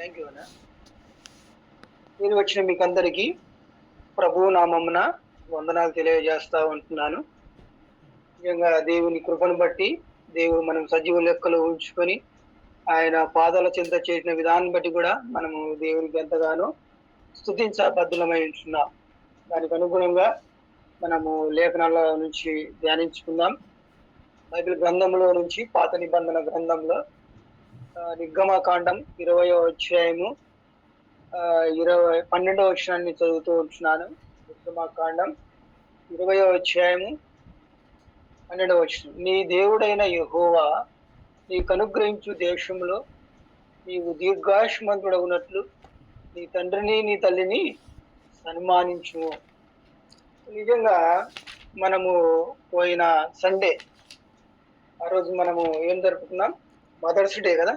Thank you అన్న. మీరు వచ్చిన మీకు అందరికీ ప్రభు నామమున వందనాలు తెలియజేస్తా ఉంటున్నాను. నిజంగా దేవుని కృపను బట్టి దేవుడు మనం సజీవ లెక్కలో ఉంచుకొని ఆయన పాదాల చెంత చేసిన విధానం బట్టి కూడా మనము దేవునికి ఎంతగానో స్తుతించబద్ధులమై ఉంటున్నాం. దానికి అనుగుణంగా మనము లేఖనాల నుంచి ధ్యానించుకుందాం. బైబిల్ గ్రంథంలో నుంచి పాత నిబంధన గ్రంథంలో నిర్గమకాండం 20వ అధ్యాయము 12వ వచనాన్ని చదువుతూ ఉంటున్నాను. నిర్గమకాండం 20వ అధ్యాయము 12వ వచనం. నీ దేవుడైన యెహోవా నీకు అనుగ్రహించు దేశంలో నీవు దీర్ఘాయుష్మంతుడగునట్లు నీ తండ్రిని నీ తల్లిని సన్మానించుము. నిజంగా మనము పోయిన సండే ఆ రోజు మనము ఏం జరుపుకున్నాం? మదర్స్ డే కదా.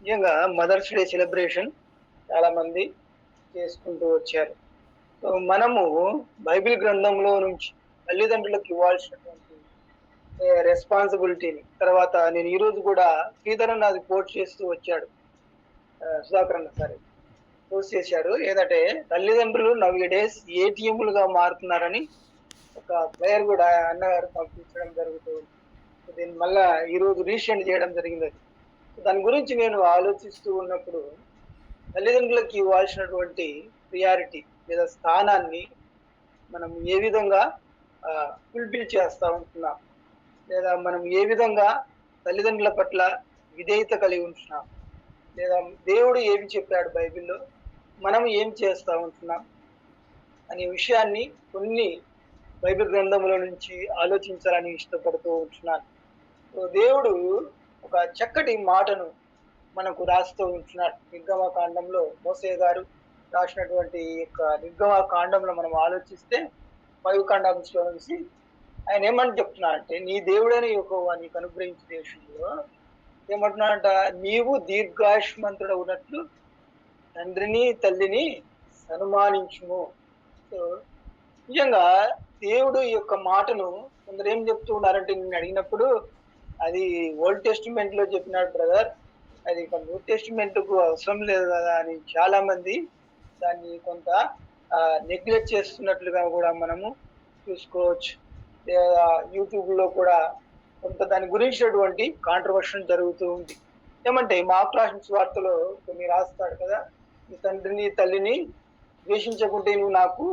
నిజంగా మదర్స్ డే సెలబ్రేషన్ చాలా మంది చేసుకుంటూ వచ్చారు. సో మనము బైబిల్ గ్రంథంలో నుంచి తల్లిదండ్రులకు ఇవ్వాల్సినటువంటి రెస్పాన్సిబిలిటీని తర్వాత నేను ఈరోజు కూడా శ్రీధరన్ అది పోస్ట్ చేస్తూ వచ్చాడు, సుధాకర్ అన్న సరే పోస్ట్ చేశాడు. ఏదంటే తల్లిదండ్రులు నవ్ డేస్ ఏటీఎంలుగా మారుతున్నారని ఒక ప్లేయర్ కూడా అన్నగారు పంపించడం జరుగుతుంది. దీన్ని మళ్ళా ఈరోజు రీసెంట్ చేయడం జరిగింది. దాని గురించి నేను ఆలోచిస్తూ ఉన్నప్పుడు తల్లిదండ్రులకు ఇవ్వాల్సినటువంటి ప్రియారిటీ లేదా స్థానాన్ని మనం ఏ విధంగా ఫుల్ఫిల్ చేస్తూ ఉంటున్నాం, లేదా మనం ఏ విధంగా తల్లిదండ్రుల పట్ల విధేయత కలిగి ఉంటున్నాం, లేదా దేవుడు ఏమి చెప్పాడు బైబిల్లో, మనం ఏం చేస్తూ ఉంటున్నాం అనే విషయాన్ని కొన్ని బైబిల్ గ్రంథంలో నుంచి ఆలోచించాలని ఇష్టపడుతూ ఉంటున్నాను. దేవుడు ఒక చక్కటి మాటను మనకు రాస్తూ ఉంటున్నాడు. నిర్గమకాండంలో మోసే గారు రాసినటువంటి యొక్క నిర్గమకాండంలో మనం ఆలోచిస్తే 5 కాండంలో నుంచి ఆయన ఏమని చెప్తున్నాడు అంటే, నీ దేవుడైన యెహోవా నీకు అనుగ్రహించిన దేశంలో ఏమంటున్నాడంట, నీవు దీర్ఘాయుష్మంతుడు ఉన్నట్లు తండ్రిని తల్లిని సన్మానించుము. సో నిజంగా దేవుడు ఈ యొక్క మాటను కొందరు ఏం చెప్తూ ఉన్నారంటే, నేను అడిగినప్పుడు అది ఓల్డ్ టెస్టిమెంట్ లో చెప్పినాడు బ్రదర్, అది న్యూ టెస్టిమెంట్ కు అవసరం లేదు కదా అని చాలా మంది దాన్ని కొంత నెగ్లెక్ట్ చేస్తున్నట్లుగా కూడా మనము చూసుకోవచ్చు. లేదా యూట్యూబ్ లో కూడా కొంత దాని గురించినటువంటి కాంట్రవర్షన్ జరుగుతూ ఉంది. ఏమంటే మార్కు రాసిన సువార్తలో కొన్ని రాస్తాడు కదా, నీ తండ్రిని తల్లిని ద్వేషించకుంటే నువ్వు నాకు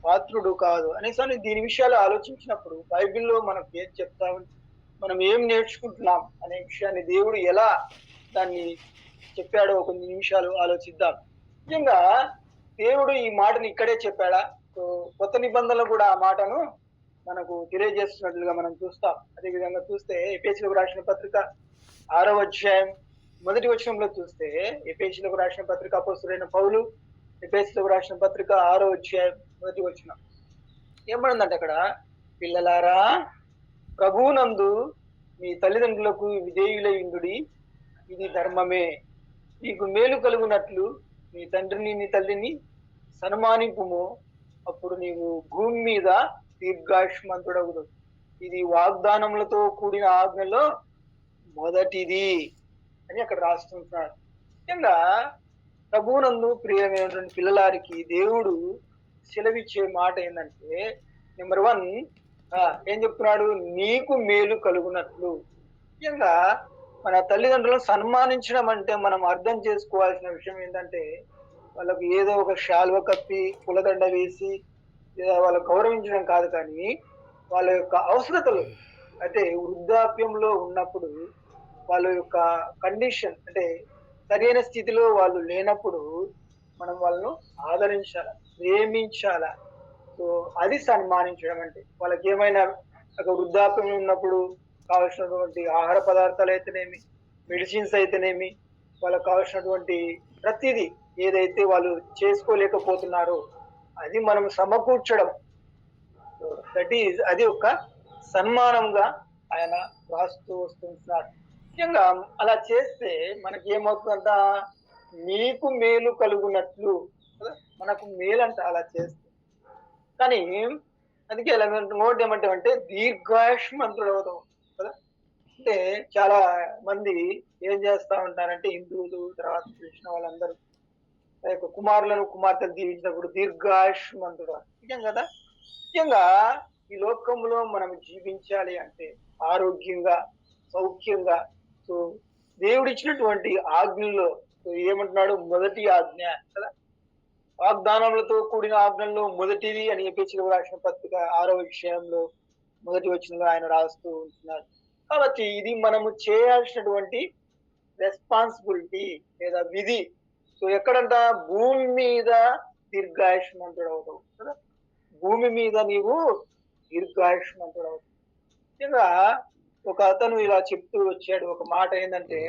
పాత్రుడు కాదు అనేసి దీని విషయాలు ఆలోచించినప్పుడు బైబిల్లో మనకు ఏం చెప్తా ఉంది, మనం ఏం నేర్చుకుంటున్నాం అనే విషయాన్ని దేవుడు ఎలా దాన్ని చెప్పాడో కొన్ని నిమిషాలు ఆలోచిద్దాం. నిజంగా దేవుడు ఈ మాటను ఇక్కడే చెప్పాడా? సో కొత్త నిబంధనలు కూడా ఆ మాటను మనకు తెలియజేస్తున్నట్లుగా మనం చూస్తాం. అదేవిధంగా చూస్తే ఎఫెసీయులకు రాసిన పత్రిక 6వ అధ్యాయం 1వ వచనంలో చూస్తే, ఎఫెసీయులకు రాసిన పత్రిక అపోస్తలుడైన పౌలు ఎఫెసీయులకు రాసిన పత్రిక 6వ అధ్యాయం 1వ వచనం ఏమనుందంటే అక్కడ, పిల్లలారా ప్రభువునందు మీ తల్లిదండ్రులకు విధేయులై ఉండుడి, ఇది ధర్మమే. నీకు మేలు కలుగునట్లు నీ తండ్రిని నీ తల్లిని సన్మానింపుము, అప్పుడు నీవు భూమి మీద దీర్ఘాయుష్మంతుడగుదు. ఇది వాగ్దానములతో కూడిన ఆజ్ఞలో మొదటిది అని అక్కడ రాస్తుంటున్నాడు. ముఖ్యంగా ప్రభువునందు ప్రియమైనటువంటి పిల్లలారికి దేవుడు సెలవిచ్చే మాట ఏంటంటే, నెంబర్ 1 ఏం చెప్తున్నాడు? నీకు మేలు కలుగునట్లు. ముఖ్యంగా మన తల్లిదండ్రులను సన్మానించడం అంటే మనం అర్థం చేసుకోవాల్సిన విషయం ఏంటంటే, వాళ్ళకు ఏదో ఒక శాల్వ కప్పి కులదండ వేసి లేదా వాళ్ళు గౌరవించడం కాదు, కానీ వాళ్ళ యొక్క అవసరతలు అంటే వృద్ధాప్యంలో ఉన్నప్పుడు వాళ్ళ యొక్క కండిషన్ అంటే సరైన స్థితిలో వాళ్ళు లేనప్పుడు మనం వాళ్ళను ఆదరించాల, ప్రేమించాల. సో అది సన్మానించడం అంటే. వాళ్ళకి ఏమైనా ఒక వృద్ధాప్యం ఉన్నప్పుడు కావాల్సినటువంటి ఆహార పదార్థాలు అయితేనేమి, మెడిసిన్స్ అయితేనేమి, వాళ్ళకి కావాల్సినటువంటి ప్రతిదీ ఏదైతే వాళ్ళు చేసుకోలేకపోతున్నారో అది మనం సమకూర్చడం, దట్ ఈజ్ అది ఒక సన్మానంగా ఆయన రాస్తూ వస్తుంటున్నాడు. ముఖ్యంగా అలా చేస్తే మనకి ఏమవుతుందంట, నీకు మేలు కలుగునట్లు. మనకు మేలంట అలా చేస్తే. కానీ అందుకే ఇలా నోట్ ఏమంటామంటే దీర్ఘాయుష్మంతుడు అవుతాం కదా. అంటే చాలా మంది ఏం చేస్తా ఉంటారంటే హిందువులు తర్వాత కృష్ణ వాళ్ళందరూ ఆ యొక్క కుమారులను కుమార్తెలు దీవించినప్పుడు దీర్ఘాయుష్మంతుడు నిజం కదా. ముఖ్యంగా ఈ లోకంలో మనం జీవించాలి అంటే ఆరోగ్యంగా సౌఖ్యంగా సో దేవుడిచ్చినటువంటి ఆజ్ఞల్లో సో ఏమంటున్నాడు మొదటి ఆజ్ఞ కదా, వాగ్దానములతో కూడిన ఆజ్ఞల్లో మొదటిది అని చెప్పేసి రాసిన పత్రిక 6వ అధ్యాయంలో మొదటి వచనంలో ఆయన రాస్తూ ఉంటున్నాడు. కాబట్టి ఇది మనము చేయాల్సినటువంటి రెస్పాన్సిబిలిటీ లేదా విధి. సో ఎక్కడంట భూమి మీద దీర్ఘాయుష్మంతుడు అవుతావు కదా, భూమి మీద నీవు దీర్ఘాయుష్మంతుడు అవుతావు. ముఖ్యంగా ఒక అతను ఇలా చెప్తూ వచ్చాడు ఒక మాట ఏంటంటే,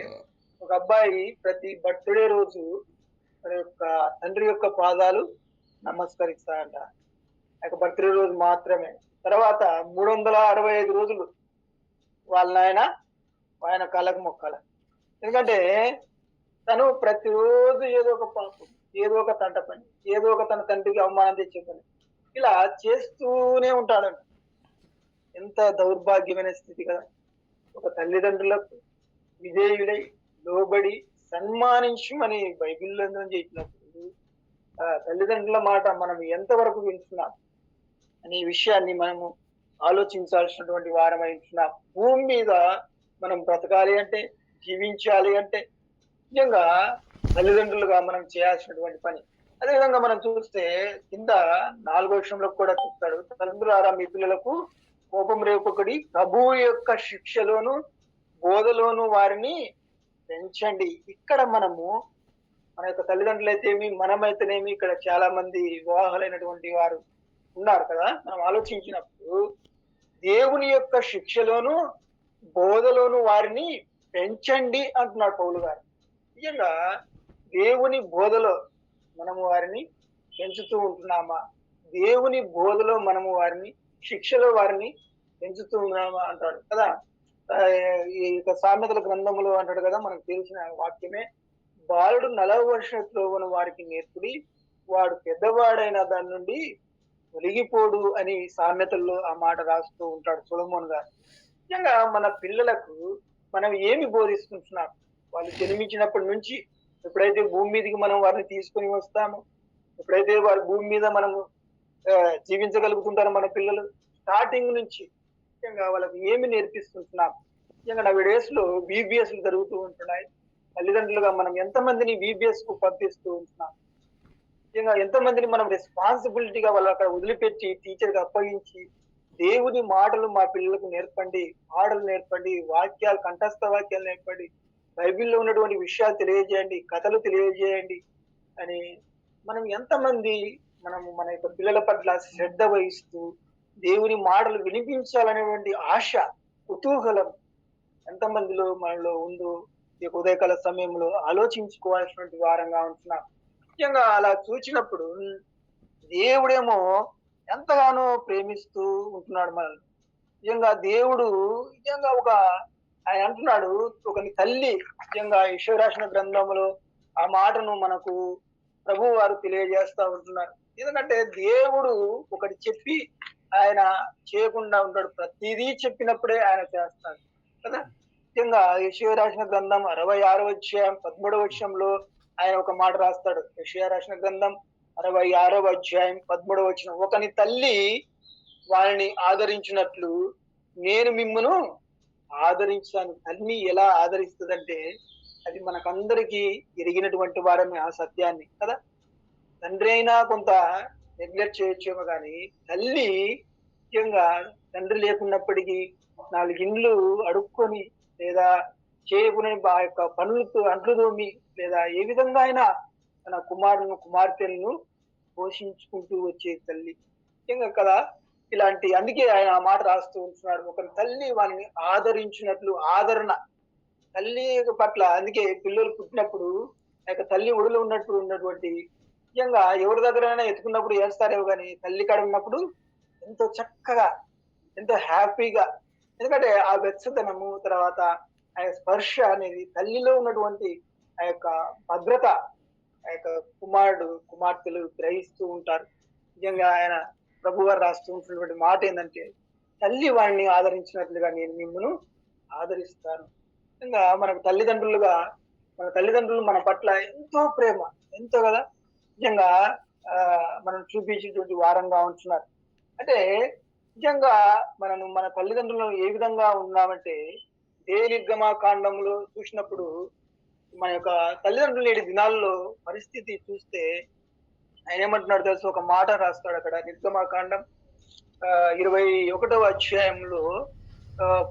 ఒక అబ్బాయి ప్రతి బర్త్డే రోజు తన యొక్క తండ్రి యొక్క పాదాలు నమస్కరిస్తాడంట. ఆ యొక్క బర్త్డే రోజు మాత్రమే. తర్వాత 365 రోజులు వాళ్ళ ఆయన కాళ్ళకు మొక్కాల. ఎందుకంటే తను ప్రతిరోజు ఏదో ఒక పాపం, ఏదో ఒక తంట పని, ఏదో ఒక తన తండ్రికి అవమానం తెచ్చే పని ఇలా చేస్తూనే ఉంటాడంట. ఎంత దౌర్భాగ్యమైన స్థితి కదా. ఒక తల్లిదండ్రులకు విధేయులై లోబడి సన్మానించమని బైబిల్లో చెప్పినప్పుడు తల్లిదండ్రుల మాట మనం ఎంతవరకు వింటున్నాం అనే విషయాన్ని మనము ఆలోచించాల్సినటువంటి వారమై ఉంటున్నాం. భూమి మీద మనం బ్రతకాలి అంటే, జీవించాలి అంటే నిజంగా తల్లిదండ్రులుగా మనం చేయాల్సినటువంటి పని. అదేవిధంగా మనం చూస్తే కింద 4వ వచనంలో కూడా చెప్తాడు, తల్లిదండ్రులారా మీ పిల్లలకు కోపం రేపొకడి ప్రభువు యొక్క శిక్షలోను బోధలోను వారిని పెంచండి. ఇక్కడ మనము మన యొక్క తల్లిదండ్రులు అయితేమి మనమైతేనేమి ఇక్కడ చాలా మంది వివాహాలైనటువంటి వారు ఉన్నారు కదా. మనం ఆలోచించినప్పుడు దేవుని యొక్క శిక్షలోను బోధలోను వారిని పెంచండి అంటున్నాడు పౌలు గారు. నిజంగా దేవుని బోధలో మనము వారిని పెంచుతూ ఉంటున్నామా, దేవుని బోధలో మనము వారిని శిక్షలో వారిని పెంచుతూ ఉన్నామా అంటాడు కదా. ఈ యొక్క సామెతల గ్రంథములో అంటాడు కదా, మనకు తెలిసిన వాక్యమే, బాలుడు 40 వర్షంలో ఉన్న వారికి నేర్పుడి వాడు పెద్దవాడైన దాని నుండి ఒలిగిపోడు అని సామెతల్లో ఆ మాట రాస్తూ ఉంటాడు సొలొమోన్ గారు. నిజంగా మన పిల్లలకు మనం ఏమి బోధిస్తుంటున్నాం, వాళ్ళు జన్మించినప్పటి నుంచి ఎప్పుడైతే భూమి మీదకి మనం వారిని తీసుకొని వస్తామో, ఎప్పుడైతే వారి భూమి మీద మనము జీవించగలుగుతుంటారో మన పిల్లలు స్టార్టింగ్ నుంచి ముఖ్యంగా వాళ్ళకి ఏమి నేర్పిస్తుంటున్నాం. ముఖ్యంగా నవ్వే డేస్ లో VBS జరుగుతూ ఉంటున్నాయి. తల్లిదండ్రులుగా మనం ఎంతమందిని VBS కు పంపిస్తూ ఉంటున్నాం, ముఖ్యంగా ఎంతమందిని మనం రెస్పాన్సిబిలిటీగా వాళ్ళు అక్కడ వదిలిపెట్టి టీచర్కి అప్పగించి దేవుని మాటలు మా పిల్లలకు నేర్పండి, పాటలు నేర్పండి, వాక్యాలు కంఠస్థ వాక్యాలు నేర్పండి, బైబిల్లో ఉన్నటువంటి విషయాలు తెలియజేయండి, కథలు తెలియజేయండి అని మనం ఎంతమంది మనము మన యొక్క పిల్లల పట్ల శ్రద్ధ వహిస్తూ దేవుని మాటలు వినిపించాలనేటువంటి ఆశ కుతూహలం ఎంతమందిలో మనలో ఉందో ఈ ఉదయకాల సమయంలో ఆలోచించుకోవాల్సినటువంటి వారంగా ఉంటున్నాం. ముఖ్యంగా అలా చూచినప్పుడు దేవుడేమో ఎంతగానో ప్రేమిస్తూ ఉంటున్నాడు మనల్ని. నిజంగా దేవుడు నిజంగా ఆయన అంటున్నాడు, ఒకని తల్లి నిజంగా యెషయా రాసిన గ్రంథంలో ఆ మాటను మనకు ప్రభు వారు తెలియజేస్తా ఉంటున్నారు. ఎందుకంటే దేవుడు ఒకటి చెప్పి ఆయన చేయకుండా ఉంటాడు, ప్రతిదీ చెప్పినప్పుడే ఆయన చేస్తాడు కదా. ముఖ్యంగా యెషయా రాసిన గ్రంథం 66వ అధ్యాయం 13వ వచనంలో ఆయన ఒక మాట రాస్తాడు. యెషయా రాసిన గ్రంథం 66వ అధ్యాయం 13వ వచనం, ఒకని తల్లి వారిని ఆదరించినట్లు నేను మిమ్మును ఆదరించాను. తల్లి ఎలా ఆదరిస్తుందంటే అది మనకందరికీ ఎరిగినటువంటి వారమే ఆ సత్యాన్ని కదా. తండ్రి అయినా కొంత నెగ్లెక్ట్ చేయొచ్చేమో కానీ తల్లి ముఖ్యంగా తండ్రి లేకున్నప్పటికీ 4 ఇండ్లు అడుక్కొని లేదా చేయకునే ఆ యొక్క పనులతో అంట్లు తోమి లేదా ఏ విధంగా అయినా తన కుమార్తెలను పోషించుకుంటూ వచ్చే తల్లి ముఖ్యంగా కదా. ఇలాంటి అందుకే ఆయన ఆ మాట రాస్తూ ఉంటున్నాడు, ఒక తల్లి వారిని ఆదరించినట్లు ఆదరణ తల్లి పట్ల. అందుకే పిల్లలు పుట్టినప్పుడు ఆ యొక్క తల్లి ఒడిలో ఉన్నటువంటి ముఖ్యంగా ఎవరి దగ్గరైనా ఎత్తుకున్నప్పుడు ఏస్తారేమో కానీ తల్లి కాడ ఉన్నప్పుడు ఎంతో చక్కగా ఎంతో హ్యాపీగా, ఎందుకంటే ఆ వెచ్చదనము తర్వాత ఆ స్పర్శ అనేది తల్లిలో ఉన్నటువంటి ఆ యొక్క భద్రత ఆ యొక్క కుమార్తెలు గ్రహిస్తూ ఉంటారు. నిజంగా ఆయన ప్రభువారు రాస్తూ ఉంటున్నటువంటి మాట ఏంటంటే, తల్లి వాడిని ఆదరించినట్లుగా నేను మిమ్మల్ని ఆదరిస్తాను. నిజంగా మనకు తల్లిదండ్రులుగా మన తల్లిదండ్రులు మన పట్ల ఎంతో ప్రేమ, ఎంతో కదా నిజంగా మనం చూపించేటువంటి వారంగా ఉంటున్నారు. అంటే నిజంగా మన తల్లిదండ్రులను ఏ విధంగా ఉన్నామంటే ఏ నిర్గమాకాండంలో చూసినప్పుడు మన యొక్క తల్లిదండ్రులు నేటి దినాల్లో పరిస్థితి చూస్తే ఆయన ఏమంటున్నాడు తెలుసు, ఒక మాట రాస్తాడు అక్కడ నిర్గమాకాండం 21వ అధ్యాయంలో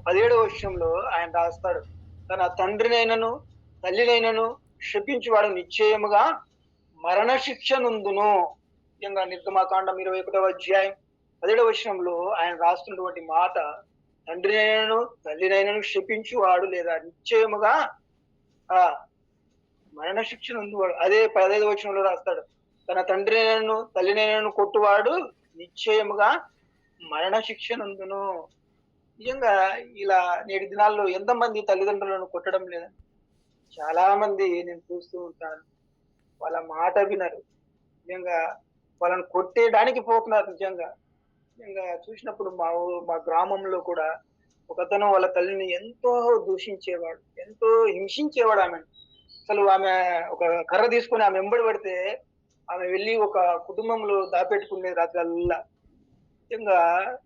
17వ వచనంలో ఆయన రాస్తాడు. తన తండ్రినైనను తల్లినైనను శపించువాడు నిశ్చయముగా మరణ శిక్ష నుండును. ముఖ్యంగా నిర్గమాకాండం 21వ అధ్యాయం 17వ వచనంలో ఆయన రాస్తున్నటువంటి మాట, తండ్రినైనను తల్లినైనను శపించువాడు లేదా నిశ్చయముగా ఆ మరణ శిక్ష నుండువాడు. అదే 15వ వచనంలో రాస్తాడు, తన తండ్రినైనను తల్లినైనను కొట్టువాడు నిశ్చయముగా మరణ శిక్ష నందును. నిజంగా ఇలా నేటి దినాల్లో ఎంతమంది తల్లిదండ్రులను కొట్టడం లేదండి. చాలా మంది నేను చూస్తూ ఉంటాను, వాళ్ళ మాట వినరు. నిజంగా వాళ్ళని కొట్టేయడానికి పోతున్నారు. నిజంగా నిజంగా చూసినప్పుడు మా గ్రామంలో కూడా ఒకతను వాళ్ళ తల్లిని ఎంతో దూషించేవాడు, ఎంతో హింసించేవాడు ఆమెను. అసలు ఆమె ఒక కర్ర తీసుకొని ఆమె వెంబడి పడితే ఆమె వెళ్ళి ఒక కుటుంబంలో దాపెట్టుకునేది రాత్రల్లా. ముఖ్యంగా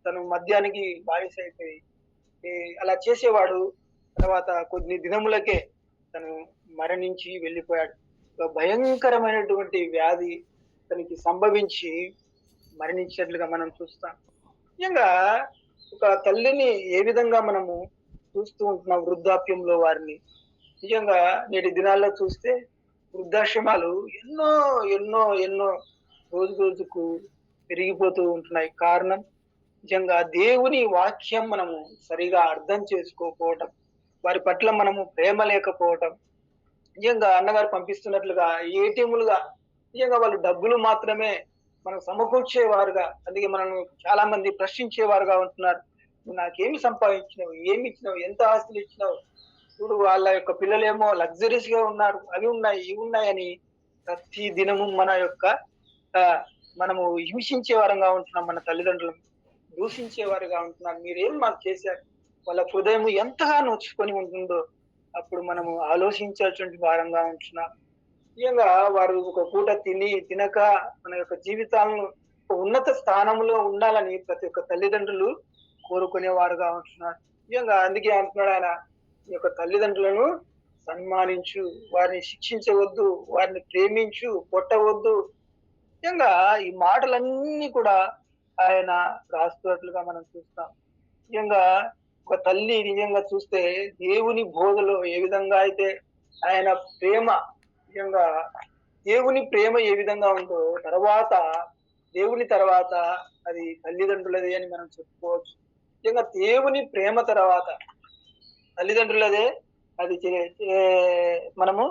తను మద్యానికి బానిస అయిపోయి అలా చేసేవాడు. తర్వాత కొన్ని దినములకే తను మరణించి వెళ్ళిపోయాడు. ఒక భయంకరమైనటువంటి వ్యాధి తనకి సంభవించి మరణించినట్లుగా మనం చూస్తాం. నిజంగా ఒక తల్లిని ఏ విధంగా మనము చూస్తూ ఉంటున్నాం వృద్ధాప్యంలో వారిని. నిజంగా నేటి దినాల్లో చూస్తే వృద్ధాశ్రమాలు ఎన్నో ఎన్నో ఎన్నో రోజు రోజుకు పెరిగిపోతూ ఉంటున్నాయి. కారణం నిజంగా దేవుని వాక్యం మనము సరిగా అర్థం చేసుకోకపోవటం, వారి పట్ల మనము ప్రేమ లేకపోవటం. నిజంగా అన్నగారు పంపిస్తున్నట్లుగా ఏటీఎంలుగా నిజంగా వాళ్ళు డబ్బులు మాత్రమే మనం సమకూర్చేవారుగా, అందుకే మనల్ని చాలా మంది ప్రశ్నించేవారుగా ఉంటున్నారు. నువ్వు నాకేమి సంపాదించినావు, ఏమి ఇచ్చినావు, ఎంత ఆస్తులు ఇచ్చినావు, చూడు వాళ్ళ యొక్క పిల్లలేమో లగ్జరీస్ గా ఉన్నారు, అవి ఉన్నాయి ఇవి ఉన్నాయని ప్రతి దినము మన యొక్క మనము హింసించే వారంగా ఉంటున్నాం. మన తల్లిదండ్రులను దూషించే వారుగా ఉంటున్నాం. మీరేం మాకు చేశారు, వాళ్ళ హృదయం ఎంతగా నొచ్చుకొని ఉంటుందో అప్పుడు మనము ఆలోచించాల్సిన వారంగా ఉంటున్నాం. ముఖ్యంగా వారు ఒక పూట తినక మన యొక్క జీవితాలను ఒక ఉన్నత స్థానంలో ఉండాలని ప్రతి ఒక్క తల్లిదండ్రులు కోరుకునే వారుగా ఉంటున్నారు. నిజంగా అందుకే అంటున్నాడు ఆయన, ఈ యొక్క తల్లిదండ్రులను సన్మానించు, వారిని శిక్షించవద్దు, వారిని ప్రేమించు, కొట్టవద్దు. నిజంగా ఈ మాటలన్నీ కూడా ఆయన రాస్తున్నట్లుగా మనం చూస్తాం. నిజంగా ఒక తల్లి నిజంగా చూస్తే దేవుని బోధలో ఏ విధంగా అయితే ఆయన ప్రేమ, నిజంగా దేవుని ప్రేమ ఏ విధంగా ఉందో తర్వాత దేవుని తర్వాత అది తల్లిదండ్రులదే అని మనం చెప్పుకోవచ్చు. నిజంగా దేవుని ప్రేమ తర్వాత తల్లిదండ్రులదే అది మనము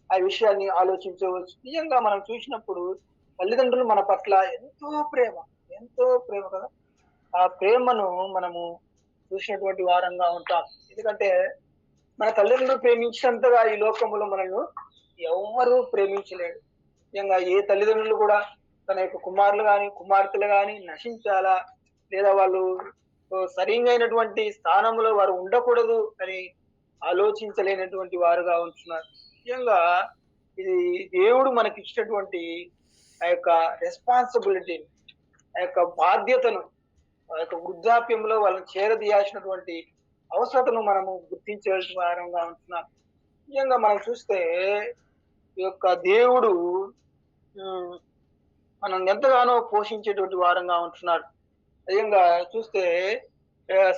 ఆ విషయాన్ని ఆలోచించవచ్చు. నిజంగా మనం చూసినప్పుడు తల్లిదండ్రులు మన పట్ల ఎంతో ప్రేమ కదా. ఆ ప్రేమను మనము చూసినటువంటి వారంగా ఉంటాం. ఎందుకంటే మన తల్లిదండ్రులు ప్రేమించినంతగా ఈ లోకంలో మనల్ని ఎవ్వరూ ప్రేమించలేడు. నిజంగా ఏ తల్లిదండ్రులు కూడా తన యొక్క కుమారులు గాని కుమార్తెలు గాని నశించాలా, లేదా వాళ్ళు సరైనటువంటి స్థానంలో వారు ఉండకూడదు అని ఆలోచించలేనటువంటి వారుగా ఉంటున్నారు. ముఖ్యంగా ఇది దేవుడు మనకి ఇచ్చినటువంటి ఆ యొక్క రెస్పాన్సిబిలిటీని, ఆ యొక్క బాధ్యతను, ఆ యొక్క వృద్ధాప్యంలో వాళ్ళని చేరదీయాల్సినటువంటి అవసరతను మనము గుర్తించాల్సిన వారంగా ఉంటున్నాం. ముఖ్యంగా మనం చూస్తే ఈ యొక్క దేవుడు మనం ఎంతగానో పోషించేటువంటి వారంగా ఉంటున్నాడు. నిజంగా చూస్తే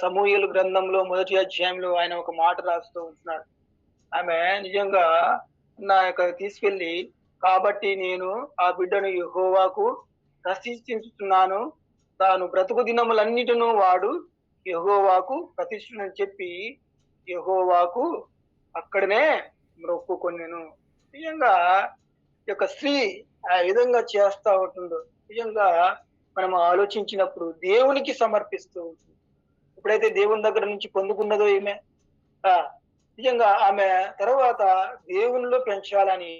సమూయేలు గ్రంథంలో 1వ అధ్యాయంలో ఆయన ఒక మాట రాస్తూ ఉంటున్నాడు. ఆమె నిజంగా నా యొక్క తీసుకెళ్లి, కాబట్టి నేను ఆ బిడ్డను యెహోవాకు ప్రతిష్ఠించుతున్నాను, తాను బ్రతుకు దినములన్నిటినూ వాడు యెహోవాకు ప్రతిష్ఠునని చెప్పి యెహోవాకు అక్కడనే మొక్కుకొనెను. నిజంగా ఈ యొక్క స్త్రీ ఆ విధంగా చేస్తా ఉంటుందో నిజంగా మనం ఆలోచించినప్పుడు దేవునికి సమర్పిస్తూ ఉంటుంది. ఎప్పుడైతే దేవుని దగ్గర నుంచి పొందుకున్నదో ఈమె నిజంగా ఆమె తర్వాత దేవునిలో పెంచాలని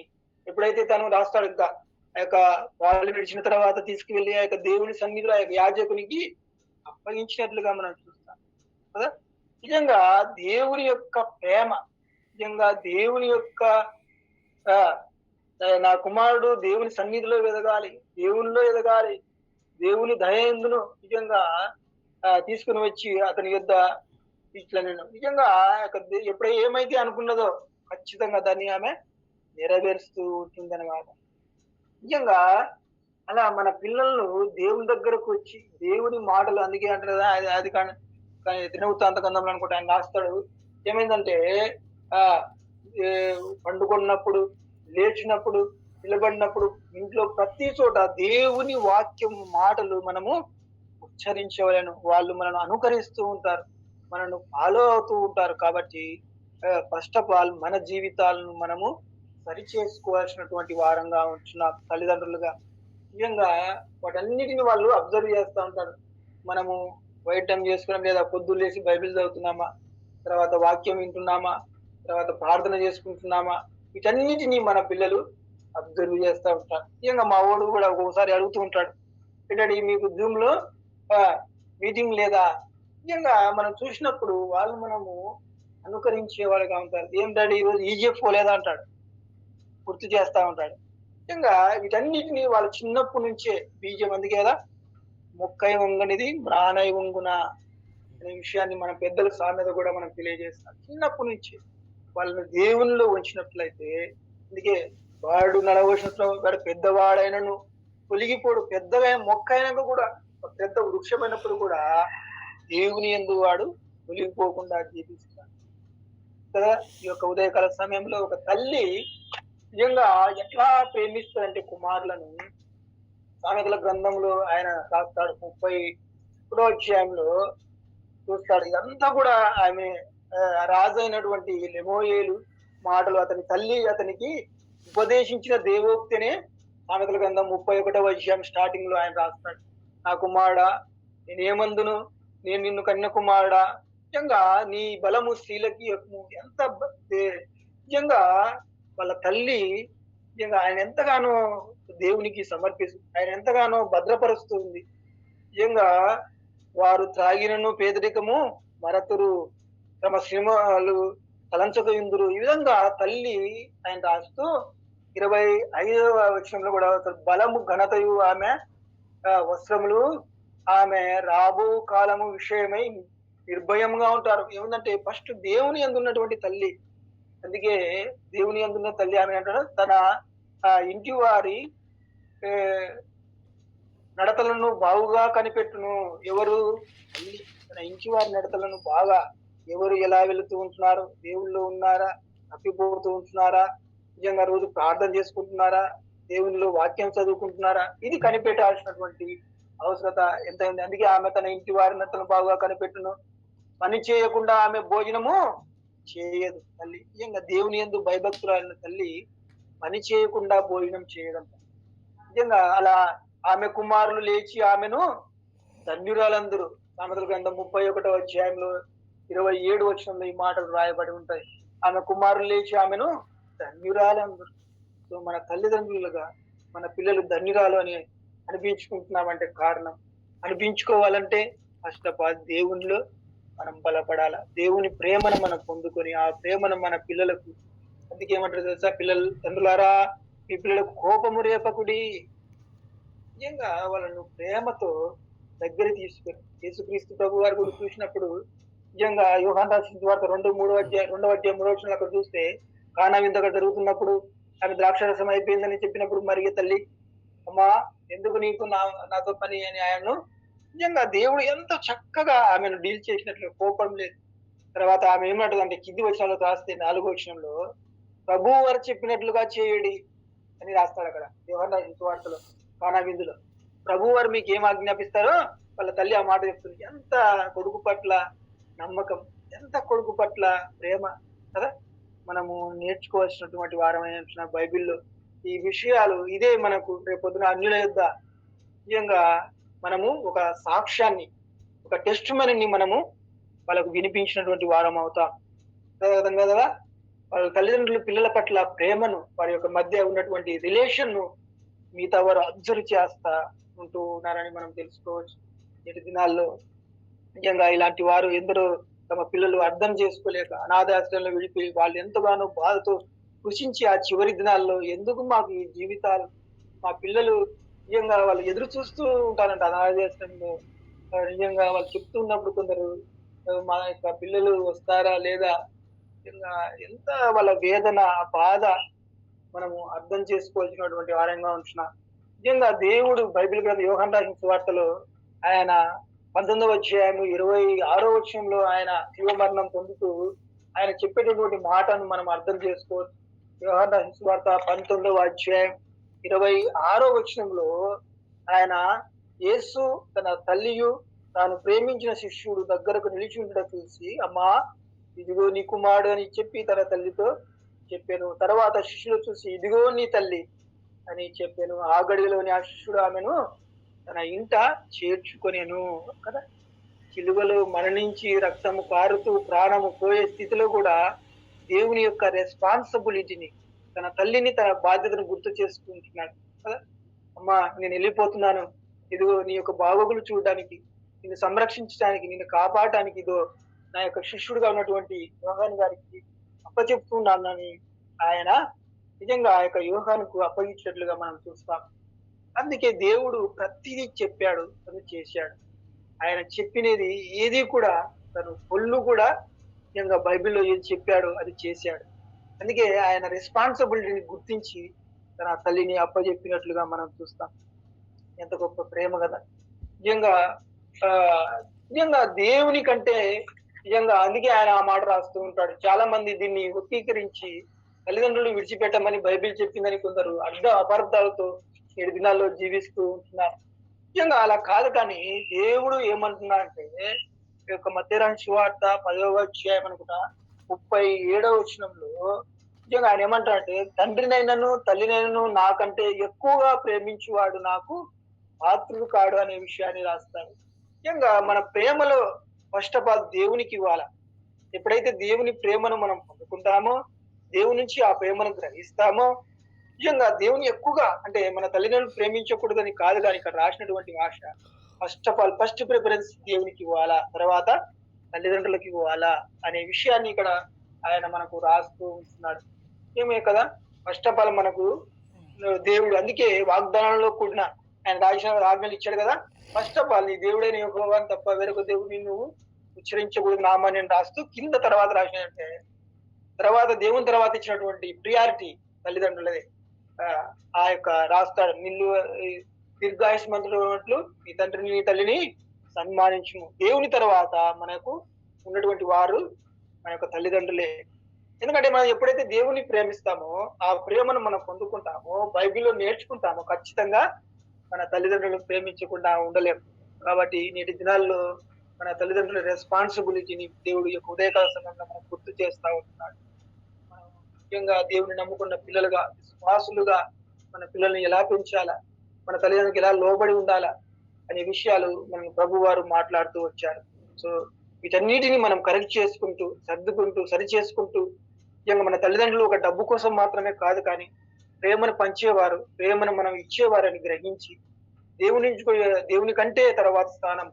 ఎప్పుడైతే తను రాస్తాడు, ఇంకా ఆ యొక్క వాళ్ళు విడిచిన తర్వాత తీసుకువెళ్ళి ఆ యొక్క దేవుని సన్నిధిలో ఆ యొక్క యాజకునికి అప్పగించినట్లుగా మనం చూస్తాం కదా. నిజంగా దేవుని యొక్క ప్రేమ నిజంగా దేవుని యొక్క ఆ నా కుమారుడు దేవుని సన్నిధిలో ఎదగాలి, దేవునిలో ఎదగాలి, దేవుని దయందును నిజంగా తీసుకుని వచ్చి అతని యొద్ద ఇట్లా నేను నిజంగా ఎప్పుడు ఏమైతే అనుకున్నదో ఖచ్చితంగా దాన్ని ఆమె నెరవేరుస్తూ ఉంటుందన్నమాట. నిజంగా అలా మన పిల్లలను దేవుని దగ్గరకు వచ్చి దేవుని మాటలు, అందుకే అంటారు కదా, అది కానీ దినవృత్తాంత గ్రంథంలో అనుకుంటే ఆయన రాస్తాడు. ఏమైందంటే ఆ పండుకున్నప్పుడు, లేచినప్పుడు, నిలబడినప్పుడు, ఇంట్లో ప్రతి చోట దేవుని వాక్యం మాటలు మనము ఉచ్చరించవలను. వాళ్ళు మనను అనుకరిస్తూ ఉంటారు, మనను ఫాలో అవుతూ ఉంటారు. కాబట్టి ఫస్ట్ ఆఫ్ ఆల్ మన జీవితాలను మనము సరిచేసుకోవాల్సినటువంటి వారంగా ఉంటున్న తల్లిదండ్రులుగా నిజంగా వాటన్నిటిని వాళ్ళు అబ్జర్వ్ చేస్తూ ఉంటారు. మనము వైట్ టైం చేసుకోవడం లేదా పొద్దున్న లేసి బైబిల్ చదువుతున్నామా, తర్వాత వాక్యం వింటున్నామా, తర్వాత ప్రార్థన చేసుకుంటున్నామా, వీటన్నిటిని మన పిల్లలు అబ్జర్వ్ చేస్తూ ఉంటారు. నిజంగా మా వాడు కూడా ఒక్కొక్కసారి అడుగుతూ ఉంటాడు, ఏంటంటే మీకు జూమ్ లో మీటింగ్ లేదా? నిజంగా మనం చూసినప్పుడు వాళ్ళు మనము అనుకరించే వాళ్ళుగా ఉంటారు. ఏంటంటే ఈరోజు ఈజిఎఫ్ లేదా అంటాడు, గుర్తు చేస్తా ఉంటాడు. నిజంగా వీటన్నిటిని వాళ్ళు చిన్నప్పటి నుంచే బీజం, అందుకే కదా మొక్కై వంగనిది మ్రానై వంగున అనే విషయాన్ని మన పెద్దలకు సామెత కూడా మనం తెలియజేస్తాం. చిన్నప్పటి నుంచి వాళ్ళని దేవునిలో ఉంచినట్లయితే, అందుకే వాడు నడవలసిన వాడు పెద్దవాడైనను తొలగిపోడు, పెద్దగా మొక్క అయినాక కూడా పెద్ద వృక్షమైనప్పుడు కూడా దేవుని యందు వాడు తొలగిపోకుండా జీవిస్తాడు కదా. ఈ యొక్క ఉదయకాల సమయంలో ఒక తల్లి నిజంగా ఎట్లా ప్రేమిస్తాడంటే కుమారులను, సామెతల గ్రంథంలో ఆయన రాస్తాడు 31వ అధ్యాయంలో చూస్తాడు. ఇదంతా కూడా ఆమె రాజు అయినటువంటి లెమోయేలు మాటలు, అతని తల్లి అతనికి ఉపదేశించిన దేవోక్తినే సామెతల గ్రంథం 31వ అధ్యాయం స్టార్టింగ్ లో ఆయన రాస్తాడు. నా కుమారుడా, నేనేమందును, నేను నిన్ను కన్య కుమారుడా, నిజంగా నీ బలము స్త్రీలకి ఎంత నిజంగా వాళ్ళ తల్లి నిజంగా ఆయన ఎంతగానో దేవునికి సమర్పిస్తుంది, ఆయన ఎంతగానో భద్రపరుస్తుంది. నిజంగా వారు త్రాగినను పేదరికము మరతురు, తమ శ్రమలు తలంచక ఇందురు. ఈ విధంగా తల్లి ఆయన రాస్తూ 25వ వచనంలో కూడా బలము ఘనతయు ఆమె వస్త్రములు ఆమె రాబో కాలము విషయమై నిర్భయంగా ఉంటారు. ఏముందంటే ఫస్ట్ దేవుని యందు ఉన్నటువంటి తల్లి, అందుకే దేవుని యందున్న తల్లి ఆమె అంటాడు తన ఇంటి వారి నడతలను బాగుగా కనిపెట్టును. ఎవరు? తల్లి తన ఇంటి వారి నడతలను బాగా, ఎవరు ఎలా వెళుతూ ఉంటున్నారు, దేవుళ్ళు ఉన్నారా, తప్పిపోతూ ఉంటున్నారా, నిజంగా రోజు ప్రార్థన చేసుకుంటున్నారా, దేవునిలో వాక్యం చదువుకుంటున్నారా, ఇది కనిపెట్టాల్సినటువంటి అవసరత ఎంత ఉంది. అందుకే ఆమె తన ఇంటి వారి నడతలను బాగా కనిపెట్టును, పని చేయకుండా ఆమె భోజనము చేయదు. తల్లి నిజంగా దేవుని యందు భయభక్తులైన తల్లి పని చేయకుండా భోజనం చేయడం. నిజంగా అలా ఆమె కుమారులు లేచి ఆమెను ధన్యురాలందరూ. సామెతల గ్రంథం 31వ అధ్యాయంలో 27 వచనంలో ఈ మాటలు రాయబడి ఉంటాయి. ఆమె కుమారులు లేచి ఆమెను ధన్యురాలందరూ. సో మన తల్లిదండ్రులుగా మన పిల్లలు ధన్యురాలు అని అనిపించుకుంటున్నామంటే కారణం, అనిపించుకోవాలంటే ఫస్ట్ ఆఫ్ ఆల్ దేవునిలో మనం బలపడాల, దేవుని ప్రేమను మనం పొందుకొని ఆ ప్రేమను మన పిల్లలకు, అందుకే ఏమంటారు తెలుసా, పిల్లలు తండ్రులారా మీ పిల్లలకు కోపము రేపకుడి. నిజంగా వాళ్ళను ప్రేమతో దగ్గర తీసుకొని యేసుక్రీస్తు ప్రభు వారి కూడా చూసినప్పుడు నిజంగా యోహాను రాసిన సువార్త 2వ అధ్యాయం 3వ వచనంలో అక్కడ చూస్తే కానా విందు అక్కడ జరుగుతున్నప్పుడు ఆమె ద్రాక్షరసం అయిపోయిందని చెప్పినప్పుడు మరి తల్లి అమ్మా ఎందుకు నీకు నాతో పని అని ఆయనను నిజంగా దేవుడు ఎంత చక్కగా ఆమెను డీల్ చేసినట్లు, కోపం లేదు. తర్వాత ఆమె ఏమంటదంటే కింది వచనంలో రాస్తే 4వ వచనంలో ప్రభువు వారు చెప్పినట్లుగా చేయడి అని రాస్తాడు అక్కడ యోహాను రాసిన సువార్తలో. కానా విందులో ప్రభు వారు మీకు ఏం ఆజ్ఞాపిస్తారో వాళ్ళ తల్లి ఆ మాట చెప్తుంది. ఎంత కొడుకు పట్ల నమ్మకం, ఎంత కొడుకు పట్ల ప్రేమ కదా. మనము నేర్చుకోవాల్సినటువంటి వారమైన బైబిల్లో ఈ విషయాలు ఇదే మనకు రేపొద్దున అన్యుల యొద్ద నిజంగా మనము ఒక సాక్ష్యాన్ని, ఒక టెస్ట్ మనీని మనము వాళ్ళకు వినిపించినటువంటి వారం అవుతాం కదా. వాళ్ళ తల్లిదండ్రులు పిల్లల పట్ల ప్రేమను, వారి యొక్క మధ్య ఉన్నటువంటి రిలేషన్ ను మిగతా వారు అబ్జర్వ్ చేస్తా ఉంటూ ఉన్నారని మనం తెలుసుకోవచ్చు. నేటి దినాల్లో నిజంగా ఇలాంటి వారు ఎందరో తమ పిల్లలు అర్థం చేసుకోలేక అనాథాశ్రయంలో విడిపోయి వాళ్ళు ఎంతగానో బాధతో కృషించి ఆ చివరి దినాల్లో ఎందుకు మాకు ఈ జీవితాలు, మా పిల్లలు నిజంగా వాళ్ళు ఎదురు చూస్తూ ఉంటారంట అనాథాశ్రమంలో. నిజంగా వాళ్ళు చెప్తున్నప్పుడు కొందరు మా యొక్క పిల్లలు వస్తారా లేదా, నిజంగా ఎంత వాళ్ళ వేదన, బాధ మనము అర్థం చేసుకోవాల్సినటువంటి వారంగా ఉంటున్నాం. నిజంగా దేవుడు బైబిల్ గ్రంథం యోహాను రాసిన సువార్తలో ఆయన 19వ అధ్యాయము 26వ వచనంలో ఆయన శివ మరణం పొందుతూ ఆయన చెప్పేటటువంటి మాటను మనం అర్థం చేసుకోవచ్చు. యోహాను రాసిన సువార్త 19వ అధ్యాయం 26వ వచనంలో ఆయన యేసు తన తల్లియు తాను ప్రేమించిన శిష్యుడు దగ్గరకు నిలిచి ఉండడం చూసి, అమ్మా ఇదిగో నీ కుమారుడు అని చెప్పి తన తల్లితో చెప్పాను. తర్వాత శిష్యులు చూసి ఇదిగో నీ తల్లి అని చెప్పాను. ఆ గడిలోని ఆ శిష్యుడు ఆమెను తన ఇంట చేర్చుకొనేను కదా. సిలువలో మరణించి రక్తము కారుతూ ప్రాణము పోయే స్థితిలో కూడా దేవుని యొక్క రెస్పాన్సిబిలిటీని, తన తల్లిని, తన బాధ్యతను గుర్తు చేసుకుంటున్నాడు కదా. అమ్మా నేను వెళ్ళిపోతున్నాను, ఇదిగో నీ యొక్క బాగోగులు చూడడానికి, నిన్ను సంరక్షించడానికి, నిన్ను కాపాడటానికి ఇదో నా యొక్క శిష్యుడుగా ఉన్నటువంటి యోహాను గారికి అప్పచెప్తున్నానని ఆయన నిజంగా ఆ యొక్క యోహానుకు అప్పగించినట్లుగా మనం చూస్తాం. అందుకే దేవుడు ప్రతిదీ చెప్పాడు, తను చేశాడు. ఆయన చెప్పినది ఏది కూడా తను ఒళ్ళు కూడా నిజంగా బైబిల్లో ఏది చెప్పాడు అది చేశాడు. అందుకే ఆయన రెస్పాన్సిబిలిటీని గుర్తించి తన తల్లిని అప్పచెప్పినట్లుగా మనం చూస్తాం. ఎంత గొప్ప ప్రేమ కదా. నిజంగా ఆ నిజంగా దేవుని కంటే నిజంగా అందుకే ఆయన ఆ మాట రాస్తూ ఉంటాడు. చాలా మంది దీన్ని వక్రీకరించి తల్లిదండ్రులు విడిచిపెట్టమని బైబిల్ చెప్పిందని కొందరు అపార్థాలతో 7 దినాల్లో జీవిస్తూ ఉంటున్నారు. నిజంగా అలా కాదు. కానీ దేవుడు ఏమంటున్నా అంటే ఈ యొక్క మత్తయి రాసిన సువార్త 10వ అధ్యాయం అనుకుంటా 37వ వచనంలో నిజంగా ఆయన ఏమంటాడంటే, తండ్రినైనను తల్లినైనను నాకంటే ఎక్కువగా ప్రేమించువాడు నాకు పాత్రుడు కాడు అనే విషయాన్ని రాస్తాడు. నిజంగా మన ప్రేమలో ఫస్ట్ ఆఫ్ ఆల్ దేవునికి ఇవ్వాలా. ఎప్పుడైతే దేవుని ప్రేమను మనం పొందుకుంటామో, దేవుని నుంచి ఆ ప్రేమను గ్రహిస్తామో, నిజంగా దేవుని ఎక్కువగా అంటే మన తల్లిదండ్రులు ప్రేమించకూడదని కాదు, కానీ ఇక్కడ రాసినటువంటి భాష first of all first preference దేవునికి ఇవ్వాలా, తర్వాత తల్లిదండ్రులకు ఇవ్వాలా అనే విషయాన్ని ఇక్కడ ఆయన మనకు రాస్తూ ఉంటున్నాడు. ఏమే కదా, ఫస్ట్ ఆఫ్ ఆల్ మనకు దేవుడు అందుకే వాగ్దానంలో కూడిన ఆయన రాసిన ఆజ్ఞలు ఇచ్చాడు కదా. ఫస్ట్ ఆఫ్ ఆల్ నీ దేవుడైన యెహోవాను తప్ప వేరొక దేవుడిని నువ్వు ఉచ్చరించకూడదు నామాన్ని రాస్తూ కింద తర్వాత రాసినట్టే తర్వాత దేవుని తర్వాత ఇచ్చినటువంటి ప్రియారిటీ తల్లిదండ్రులదే. ఆ యొక్క రాస్తాడు, నిన్ను దీర్ఘాయుష్మంతుడు ఉన్నట్లు నీ తండ్రిని నీ తల్లిని సన్మానించుము. దేవుని తర్వాత మనకు ఉన్నటువంటి వారు మన యొక్క తల్లిదండ్రులే. ఎందుకంటే మనం ఎప్పుడైతే దేవుని ప్రేమిస్తామో, ఆ ప్రేమను మనం పొందుకుంటామో, బైబిల్లో నేర్చుకుంటామో, ఖచ్చితంగా మన తల్లిదండ్రులను ప్రేమించకుండా ఉండలేము. కాబట్టి నేటి దినాల్లో మన తల్లిదండ్రుల రెస్పాన్సిబిలిటీని దేవుడు యొక్క ఉదయకాల సమయంలో మనం గుర్తు చేస్తా ఉంటున్నాడు. మనం ముఖ్యంగా దేవుని నమ్ముకున్న పిల్లలుగా, విశ్వాసులుగా మన పిల్లల్ని ఎలా పెంచాలా, మన తల్లిదండ్రులకు ఎలా లోబడి ఉండాలా అనే విషయాలు మనం ప్రభు వారు మాట్లాడుతూ వచ్చారు. సో వీటన్నిటిని మనం కరెక్ట్ చేసుకుంటూ, సర్దుకుంటూ, సరి చేసుకుంటూ, నిజంగా మన తల్లిదండ్రులు ఒక డబ్బు కోసం మాత్రమే కాదు, కానీ ప్రేమను పంచేవారు, ప్రేమను మనం ఇచ్చేవారని గ్రహించి దేవుని కంటే తర్వాత స్థానం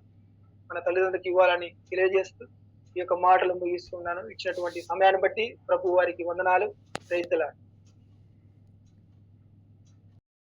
మన తల్లిదండ్రులకు ఇవ్వాలని తెలియజేస్తూ ఈ యొక్క మాటలు ముగిస్తున్నాను. ఇచ్చినటువంటి సమయాన్ని బట్టి ప్రభు వారికి వందనాలు. Praise the lord.